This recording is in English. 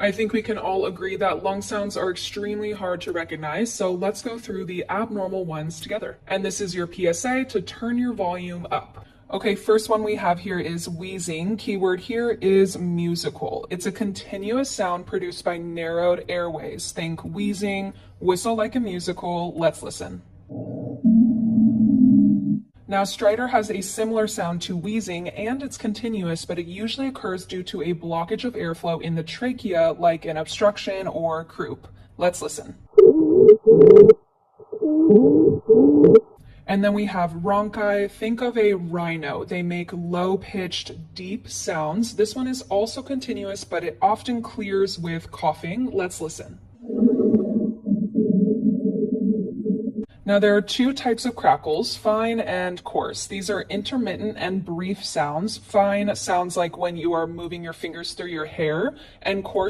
I think we can all agree that lung sounds are extremely hard to recognize, so let's go through the abnormal ones together. And this is your PSA to turn your volume up. Okay, first one we have here is wheezing. Keyword here is musical. It's a continuous sound produced by narrowed airways. Think wheezing, whistle like a musical. Let's listen. Now, stridor has a similar sound to wheezing, and it's continuous, but it usually occurs due to a blockage of airflow in the trachea, like an obstruction or croup. Let's listen. And then we have rhonchi. Think of a rhino. They make low-pitched, deep sounds. This one is also continuous, but it often clears with coughing. Let's listen. Now, there are two types of crackles, fine and coarse. These are intermittent and brief sounds. Fine sounds like when you are moving your fingers through your hair, and coarse